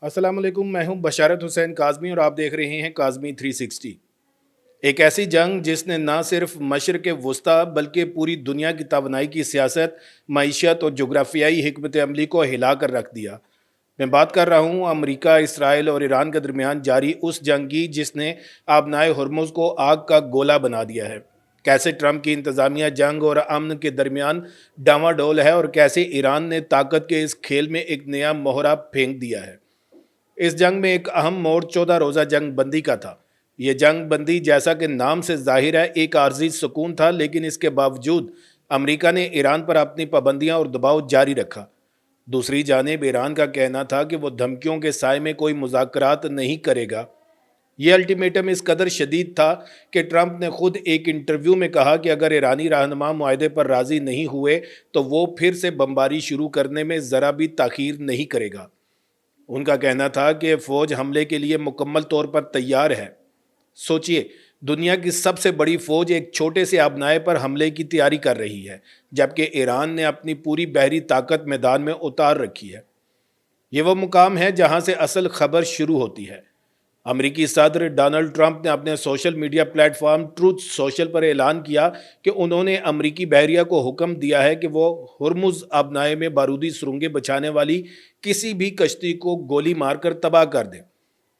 अस्सलाम वालेकुम। मैं हूं बशारत हुसैन काज़मी और आप देख रहे हैं काज़मी 360। एक ऐसी जंग जिसने ना सिर्फ मशरक़ वस्ता बल्कि पूरी दुनिया की तवानाई की सियासत, मईशत और जोग्राफियाई हिकमत अमली को हिला कर रख दिया। मैं बात कर रहा हूँ अमरीका, इसराइल और ईरान के दरमियान जारी उस जंग की जिसने आबनाए हुर्मुज़ को आग का गोला बना दिया है। कैसे ट्रंप की इंतज़ामिया जंग और अमन के दरमियान डामाडोल है और कैसे ईरान ने ताकत के इस खेल में एक नया मोहरा फेंक दिया है। इस जंग में एक अहम मोड़ 14 रोज़ा जंग बंदी का था। ये जंग बंदी, जैसा कि नाम से जाहिर है, एक आर्जी सुकून था, लेकिन इसके बावजूद अमेरिका ने ईरान पर अपनी पाबंदियां और दबाव जारी रखा। दूसरी जानिब ईरान का कहना था कि वो धमकियों के साए में कोई मुज़ाकरात नहीं करेगा। ये अल्टीमेटम इस कदर शदीद था कि ट्रंप ने खुद एक इंटरव्यू में कहा कि अगर ईरानी रहनुमा मुआहदे पर राज़ी नहीं हुए तो वो फिर से बमबारी शुरू करने में ज़रा भी ताख़ीर नहीं करेगा। उनका कहना था कि फ़ौज हमले के लिए मुकम्मल तौर पर तैयार है। सोचिए, दुनिया की सबसे बड़ी फ़ौज एक छोटे से आबनाए पर हमले की तैयारी कर रही है, जबकि ईरान ने अपनी पूरी बहरी ताकत मैदान में उतार रखी है। ये वो मुकाम है जहां से असल खबर शुरू होती है। अमरीकी सदर डोनाल्ड ट्रंप ने अपने social media platform truth social पर ऐलान किया कि उन्होंने अमरीकी बहरिया को हुक्म दिया है कि वो हुर्मुज़ आबनाए में बारूदी सुरंगें बचाने वाली किसी भी कश्ती को गोली मारकर तबाह कर दें।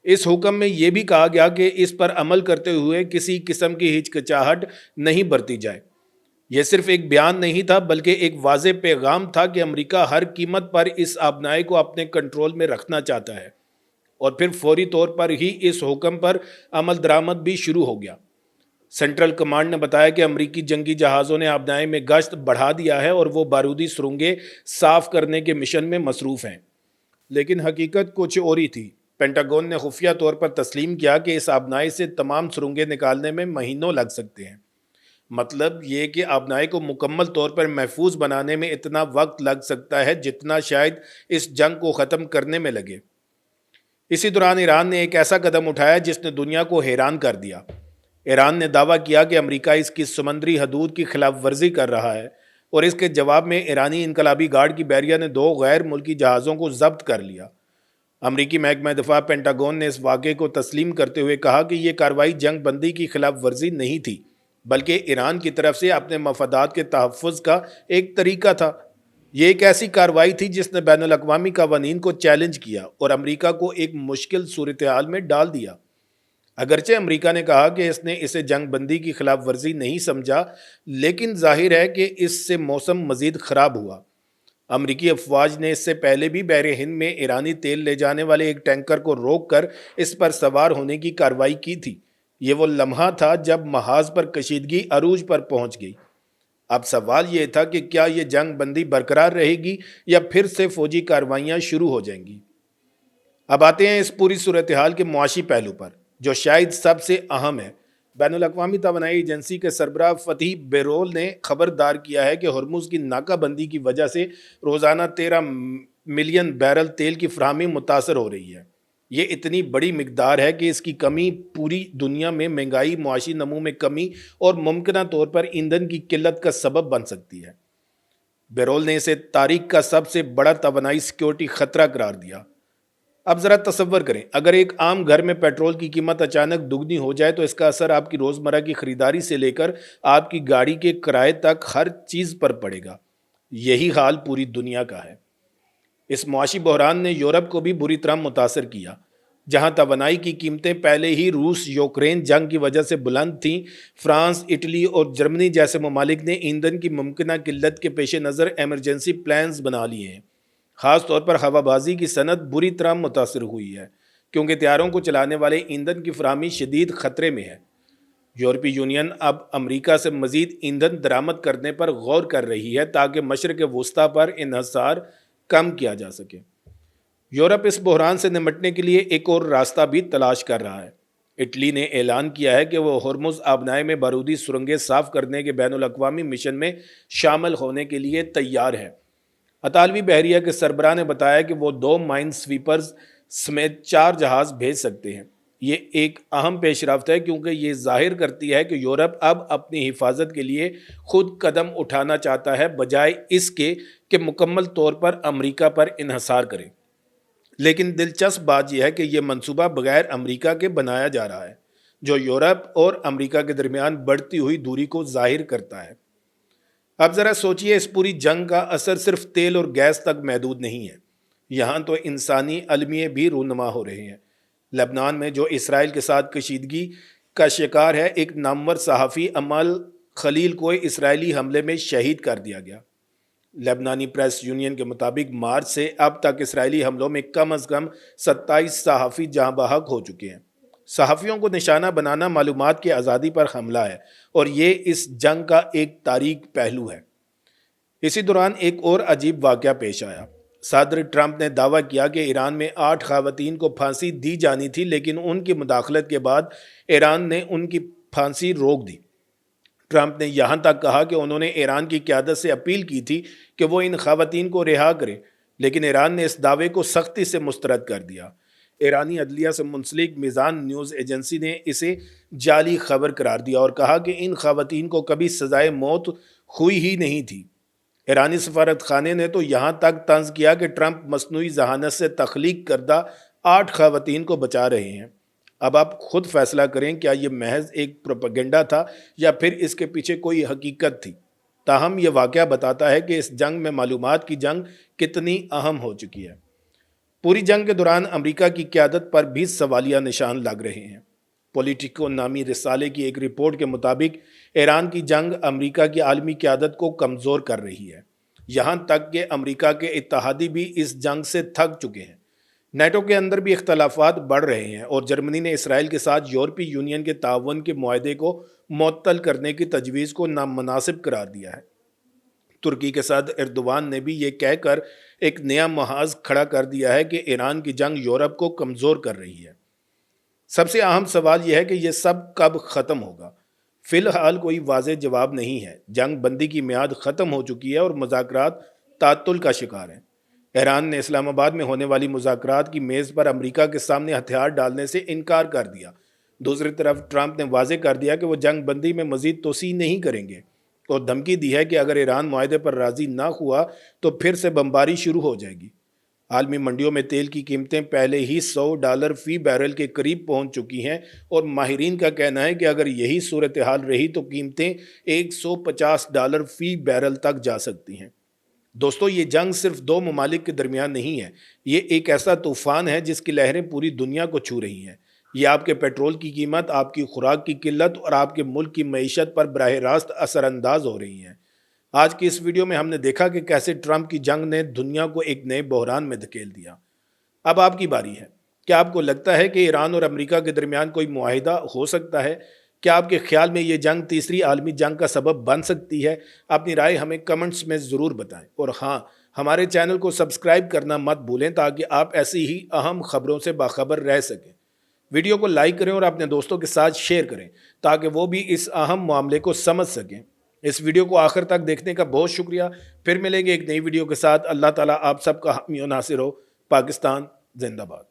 इस हुक्म में यह भी कहा गया कि इस पर अमल करते हुए किसी किस्म की हिचकिचाहट नहीं बरती जाए। यह सिर्फ एक बयान नहीं था, बल्कि एक वाज़ेह पैगाम था कि अमेरिका हर कीमत पर इस आबनाए को अपने कंट्रोल में रखना चाहता है। और फिर फौरी तौर पर ही इस हुक्म पर अमल दरामद भी शुरू हो गया। सेंट्रल कमांड ने बताया कि अमरीकी जंगी जहाज़ों ने आबनाए में गश्त बढ़ा दिया है और वो बारूदी सुरंगें साफ करने के मिशन में मसरूफ़ हैं। लेकिन हकीकत कुछ और ही थी। पेंटागन ने खुफिया तौर पर तस्लीम किया कि इस आबनाई से तमाम सुरंगें निकालने में महीनों लग सकते हैं। मतलब ये कि आबनाई को मुकम्मल तौर पर महफूज बनाने में इतना वक्त लग सकता है जितना शायद इस जंग को ख़त्म करने में लगे। इसी दौरान ईरान ने एक ऐसा कदम उठाया जिसने दुनिया को हैरान कर दिया। ईरान ने दावा किया कि अमेरिका इसकी समुद्री हदूद की खिलाफ वर्जी कर रहा है और इसके जवाब में ईरानी इनकलाबी गार्ड की बहरिया ने 2 गैर मुल्की जहाज़ों को जब्त कर लिया। अमरीकी महकमा दिफा पेंटागन ने इस वाक़े को तस्लीम करते हुए कहा कि यह कार्रवाई जंग बंदी की खिलाफ वर्जी नहीं थी, बल्कि ईरान की तरफ से अपने मफादात के तहफ़्फ़ुज़ का एक तरीका था। ये एक ऐसी कार्रवाई थी जिसने बैनुल अक़वामी क़वानीन को चैलेंज किया और अमरीका को एक मुश्किल सूरत हाल में डाल दिया। अगरचे अमरीका ने कहा कि इसने इसे जंग बंदी की खिलाफ वर्जी नहीं समझा, लेकिन जाहिर है कि इससे मौसम मज़ीद ख़राब हुआ। अमरीकी अफवाज ने इससे पहले भी बहर हिंद में ईरानी तेल ले जाने वाले एक टैंकर को रोक कर इस पर सवार होने की कार्रवाई की थी। ये वो लम्हा था जब महाज पर कशीदगी अरूज पर पहुंच गई। अब सवाल ये था कि क्या ये जंग बंदी बरकरार रहेगी या फिर से फौजी कार्रवाइयाँ शुरू हो जाएंगी। अब आते हैं इस पूरी सूरत हाल के मुआशी पहलू पर, जो शायद सबसे अहम है। बैनुल अक़वामी तवानाई एजेंसी के सरबराह फतीह बेरोल ने खबरदार किया है कि हुर्मुज़ की नाकाबंदी की वजह से रोज़ाना 13 मिलियन बैरल तेल की फराहमी मुतासर हो रही है। ये इतनी बड़ी मिकदार है कि इसकी कमी पूरी दुनिया में महंगाई, मुआशी नमू में कमी और मुमकिना तौर पर ईंधन की किल्लत का सबब बन सकती है। बेरोल ने इसे तारीख का सबसे बड़ा तवानाई सिक्योरिटी खतरा करार दिया। अब ज़रा तसव्वुर करें, अगर एक आम घर में पेट्रोल की कीमत अचानक दुगनी हो जाए तो इसका असर आपकी रोज़मर्रा की ख़रीदारी से लेकर आपकी गाड़ी के किराए तक हर चीज़ पर पड़ेगा। यही हाल पूरी दुनिया का है। इस मुआशी बहरान ने यूरोप को भी बुरी तरह मुतासर किया। जहां तवानाई की कीमतें पहले ही रूस यूक्रेन जंग की वजह से बुलंद थीं, फ्रांस, इटली और जर्मनी जैसे ममालिक ने ईंधन की मुमकिना किल्लत के पेश नज़र एमरजेंसी प्लान्स बना लिए हैं। ख़ास तौर पर हवाबाजी की सनत बुरी तरह मुतासर हुई है, क्योंकि तैयारों को चलाने वाले ईंधन की फराहमी शदीद ख़तरे में है। यूरोपीय यूनियन अब अमरीका से मज़ीद ईंधन दरामद करने पर गौर कर रही है ताकि मशरक़ वस्ता पर इन्हसार कम किया जा सके। यूरोप इस बहरान से निमटने के लिए एक और रास्ता भी तलाश कर रहा है। इटली ने ऐलान किया है कि वो हुर्मुज़ आबनाए में बारूदी सुरंगें साफ करने के बैनुल अक़वामी मिशन में शामिल होने के लिए तैयार है। अतालवी बहरिया के सरबराह ने बताया कि वो 2 माइन स्वीपर्स समेत 4 जहाज़ भेज सकते हैं। ये एक अहम पेशरफ्त है, क्योंकि ये जाहिर करती है कि यूरोप अब अपनी हिफाजत के लिए खुद कदम उठाना चाहता है, बजाय इसके कि मुकम्मल तौर पर अमरीका पर इन्हसार करे। لیکن دلچسپ بات یہ ہے کہ یہ منصوبہ بغیر امریکہ کے بنایا جا رہا ہے، جو یورپ اور امریکہ کے درمیان بڑھتی ہوئی دوری کو ظاہر کرتا ہے۔ اب ذرا سوچئے، اس پوری جنگ کا اثر صرف تیل اور گیس تک محدود نہیں ہے، یہاں تو انسانی المیے بھی رونما ہو رہے ہیں۔ لبنان میں جو اسرائیل کے ساتھ کشیدگی کا شکار ہے، ایک نامور صحافی امال خلیل کو اسرائیلی حملے میں شہید کر دیا گیا۔ لبنانی پریس یونین کے مطابق مارچ سے اب تک اسرائیلی حملوں میں کم از کم 27 صحافی جاں بحق ہو چکے ہیں۔ صحافیوں کو نشانہ بنانا معلومات کی آزادی پر حملہ ہے، اور یہ اس جنگ کا ایک تاریک پہلو ہے۔ اسی دوران ایک اور عجیب واقعہ پیش آیا۔ صدر ٹرمپ نے دعویٰ کیا کہ ایران میں 8 خواتین کو پھانسی دی جانی تھی، لیکن ان کی مداخلت کے بعد ایران نے ان کی پھانسی روک دی۔ ٹرمپ نے یہاں تک کہا کہ انہوں نے ایران کی قیادت سے اپیل کی تھی کہ وہ ان خواتین کو رہا کرے، لیکن ایران نے اس دعوے کو سختی سے مسترد کر دیا۔ ایرانی عدلیہ سے منسلک میزان نیوز ایجنسی نے اسے جعلی خبر قرار دیا اور کہا کہ ان خواتین کو کبھی سزائے موت ہوئی ہی نہیں تھی۔ ایرانی سفارت خانے نے تو یہاں تک طنز کیا کہ ٹرمپ مصنوعی ذہانت سے تخلیق کردہ 8 خواتین کو بچا رہے ہیں۔ اب آپ خود فیصلہ کریں، کیا یہ محض ایک پروپیگنڈا تھا یا پھر اس کے پیچھے کوئی حقیقت تھی؟ تاہم یہ واقعہ بتاتا ہے کہ اس جنگ میں معلومات کی جنگ کتنی اہم ہو چکی ہے۔ پوری جنگ کے دوران امریکہ کی قیادت پر بھی سوالیہ نشان لگ رہے ہیں۔ پولیٹیکو نامی رسالے کی ایک رپورٹ کے مطابق ایران کی جنگ امریکہ کی عالمی قیادت کو کمزور کر رہی ہے، یہاں تک کہ امریکہ کے اتحادی بھی اس جنگ سے تھک چکے ہیں۔ نیٹو کے اندر بھی اختلافات بڑھ رہے ہیں، اور جرمنی نے اسرائیل کے ساتھ یورپی یونین کے تعاون کے معاہدے کو معطل کرنے کی تجویز کو نامناسب قرار دیا ہے۔ ترکی کے صدر ایردوان نے بھی یہ کہہ کر ایک نیا محاذ کھڑا کر دیا ہے کہ ایران کی جنگ یورپ کو کمزور کر رہی ہے۔ سب سے اہم سوال یہ ہے کہ یہ سب کب ختم ہوگا؟ فی الحال کوئی واضح جواب نہیں ہے۔ جنگ بندی کی میعاد ختم ہو چکی ہے اور مذاکرات تعطل کا شکار ہیں۔ ایران نے اسلام آباد میں ہونے والی مذاکرات کی میز پر امریکہ کے سامنے ہتھیار ڈالنے سے انکار کر دیا۔ دوسری طرف ٹرمپ نے واضح کر دیا کہ وہ جنگ بندی میں مزید توسیع نہیں کریں گے، اور دھمکی دی ہے کہ اگر ایران معاہدے پر راضی نہ ہوا تو پھر سے بمباری شروع ہو جائے گی۔ عالمی منڈیوں میں تیل کی قیمتیں پہلے ہی $100 فی بیرل کے قریب پہنچ چکی ہیں، اور ماہرین کا کہنا ہے کہ اگر یہی صورتحال رہی تو قیمتیں $150 فی بیرل تک جا سکتی ہیں۔ دوستو، یہ جنگ صرف 2 ممالک کے درمیان نہیں ہے، یہ ایک ایسا طوفان ہے جس کی لہریں پوری دنیا کو چھو رہی ہیں۔ یہ آپ کے پیٹرول کی قیمت، آپ کی خوراک کی قلت اور آپ کے ملک کی معیشت پر براہ راست اثر انداز ہو رہی ہیں۔ آج کی اس ویڈیو میں ہم نے دیکھا کہ کیسے ٹرمپ کی جنگ نے دنیا کو ایک نئے بحران میں دھکیل دیا۔ اب آپ کی باری ہے۔ کیا آپ کو لگتا ہے کہ ایران اور امریکہ کے درمیان کوئی معاہدہ ہو سکتا ہے؟ کیا آپ کے خیال میں یہ جنگ تیسری عالمی جنگ کا سبب بن سکتی ہے؟ اپنی رائے ہمیں کمنٹس میں ضرور بتائیں، اور ہاں، ہمارے چینل کو سبسکرائب کرنا مت بھولیں تاکہ آپ ایسی ہی اہم خبروں سے باخبر رہ سکیں۔ ویڈیو کو لائک کریں اور اپنے دوستوں کے ساتھ شیئر کریں تاکہ وہ بھی اس اہم معاملے کو سمجھ سکیں۔ اس ویڈیو کو آخر تک دیکھنے کا بہت شکریہ۔ پھر ملیں گے ایک نئی ویڈیو کے ساتھ۔ اللہ تعالیٰ آپ سب کا حامی و ناصر ہو۔ پاکستان زندہ باد۔